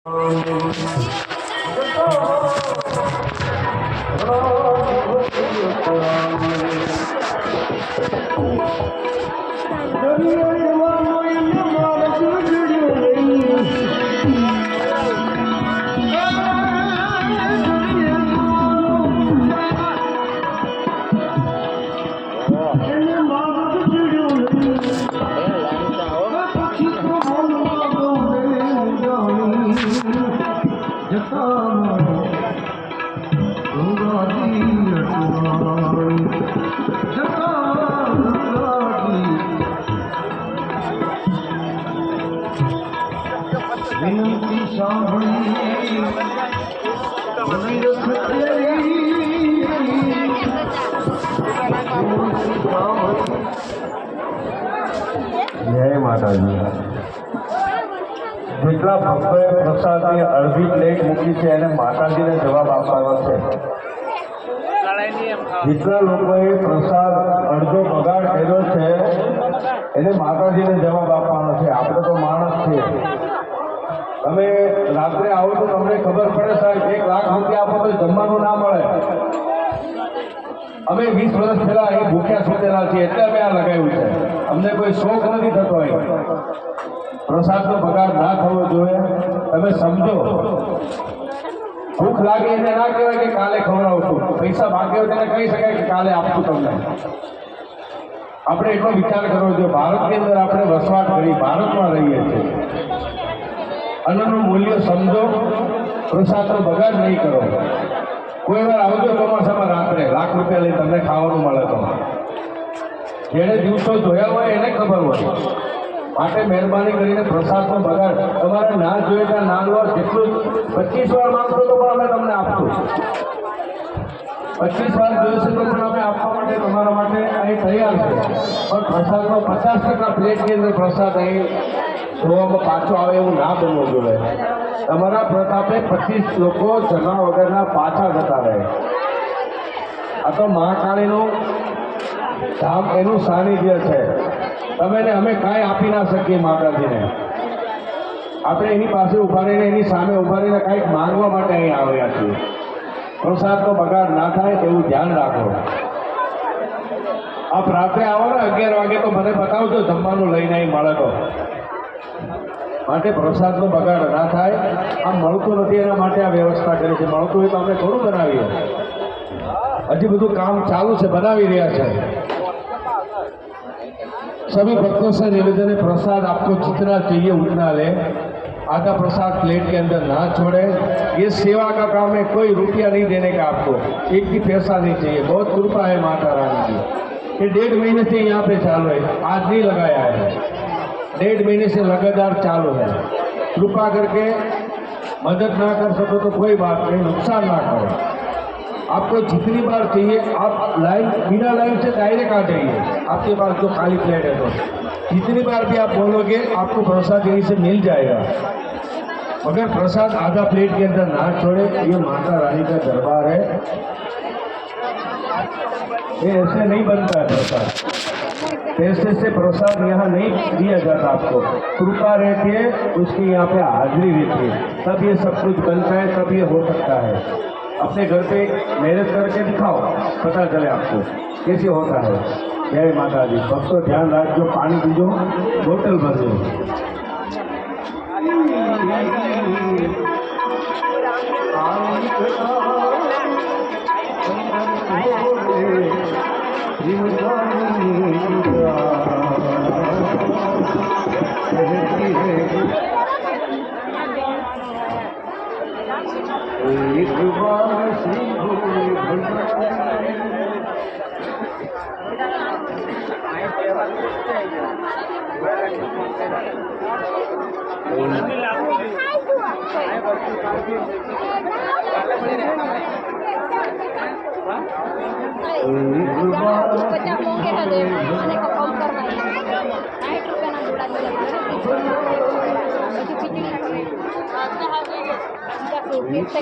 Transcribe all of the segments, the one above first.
વિનંતી સાંભળી જય માતાજી. જેટલા ભક્તોએ પ્રસાદની અડધી પ્લેટ મૂકી છે એને માતાજીને જવાબ આપવાનો છે. જેટલા લોકોએ પ્રસાદ અડધો બગાડ કર્યો છે એને માતાજીને જવાબ આપવાનો છે. આપણે તો માણસ છીએ. તમે રાત્રે આવો તો તમને ખબર પડે સાહેબ, 1 લાખ રૂપિયા આપો તો જમવાનું ના મળે. અમે 20 વર્ષ પહેલા અહીં ભૂખ્યા સુતેલા છીએ એટલે અમે આ લગાવ્યું છે. અમને કોઈ શોખ નથી થતો. અહીં પ્રસાદનો બગાડ ના થવો જોઈએ. તમે સમજો, ભૂખ લાગે એને ના કહેવાય કે કાલે ખવડાવશું. પૈસા બાકી હોય તેને કહી શકાય કે કાલે આપશું તમને. આપણે એટલો વિચાર કરવો જોઈએ. ભારતની અંદર આપણે વસવાટ કરી ભારતમાં રહીએ છીએ. અન્નનું મૂલ્ય સમજો, પ્રસાદનો બગાડ નહીં કરો. કોઈ વાર આવજો ચોમાસામાં રાત્રે, લાખ રૂપિયા લઈને તમને ખાવાનું મળે તો. જેણે દિવસો જોયા હોય એને ખબર હોય. માટે મહેરબાની કરીને પ્રસાદનો બગાડ તમારે ના જોઈએ કે ના લો. જેટલું 25 વાર માંગશો તો પણ અમે તમને આપશું. 25 વાર જોઈશે તો પણ અમે આપવા માટે તમારા માટે અહીં તૈયાર છે. પણ પ્રસાદનો 50% પ્લેટની અંદર પ્રસાદ અહીં જોવામાં પાછો આવે એવું ના બનવું જોઈએ. તમારા પ્રતાપે 25 લોકો જમા વગરના પાછા જતા રહે. આ તો મહાકાળીનું ધામ, એનું સાનિધ્ય છે. તમે ને અમે કાંઈ આપી ના શકીએ માતાજીને. આપણે એની પાસે ઉભા રહીને, એની સામે ઉભા રહીને કાંઈક માંગવા માટે અહીં આવ્યા છીએ. પ્રસાદનો બગાડ ના થાય એવું ધ્યાન રાખો. આપ રાત્રે આવો ને 11 વાગે તો મને બતાવજો જમવાનું લઈને અહીં મળે તો. માટે પ્રસાદનો બગાડ ના થાય. આ મળતું નથી એના માટે આ વ્યવસ્થા કરી છે. મળતું હોય તો અમે થોડું બનાવીએ. હજી બધું કામ ચાલુ છે, બનાવી રહ્યા છે. सभी भक्तों से निवेदन है, प्रसाद आपको जितना चाहिए उतना ले. आधा प्रसाद प्लेट के अंदर ना छोड़े. ये सेवा का काम है, कोई रुपया नहीं देने का आपको, एक भी पैसा नहीं चाहिए. बहुत कृपा है माता रानी की. ये 1.5 महीने से यहाँ पे चालू है, आज नहीं लगाया है. 1.5 महीने से लगातार चालू है. कृपा करके मदद ना कर सको तो कोई बात नहीं, नुकसान ना करो. आपको जितनी बार चाहिए आप लाइन, बिना लाइन से डायरेक्ट आ जाइए. आपके पास जो खाली प्लेट है तो जितनी बार भी आप बोलोगे आपको प्रसाद यहीं से मिल जाएगा. मगर प्रसाद आधा प्लेट के अंदर ना छोड़े. ये माता रानी का दरबार है, ये ऐसे नहीं बनता है प्रसाद. पैसे से प्रसाद यहाँ नहीं दिया जाता. आपको कृपा रहती है, उसकी यहाँ पे हाजिरी रहती है, तब ये सब कुछ बनता है, तब ये हो सकता है. अपने घर पे मेहनत करके दिखाओ, पता चले आपको कैसे होता है. जय माता दी. भक्तों ध्यान रखो, पानी पीजो, बोतल भर दो.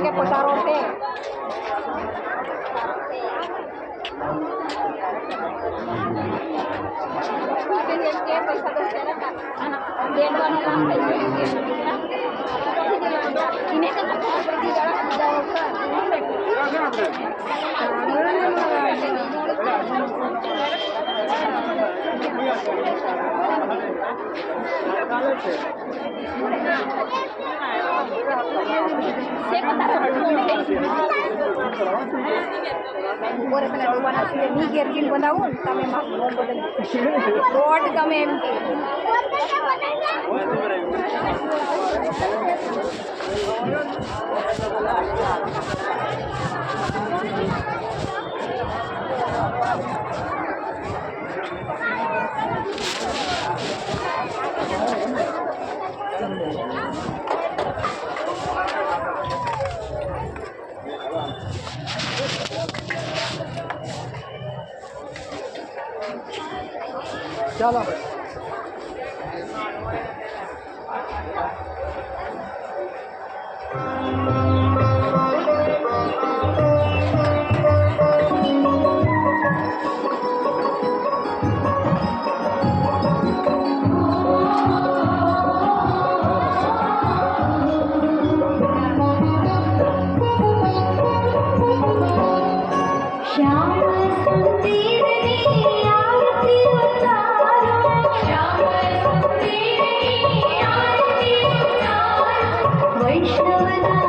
કે પટારો છે પૈસા બોરે પેલા ડોબાના છે ની ઘેર જઈને બનાવું ને તમે મારું નોમ બદલી રોડ તમે એમ કે ચાલો वैष्णवना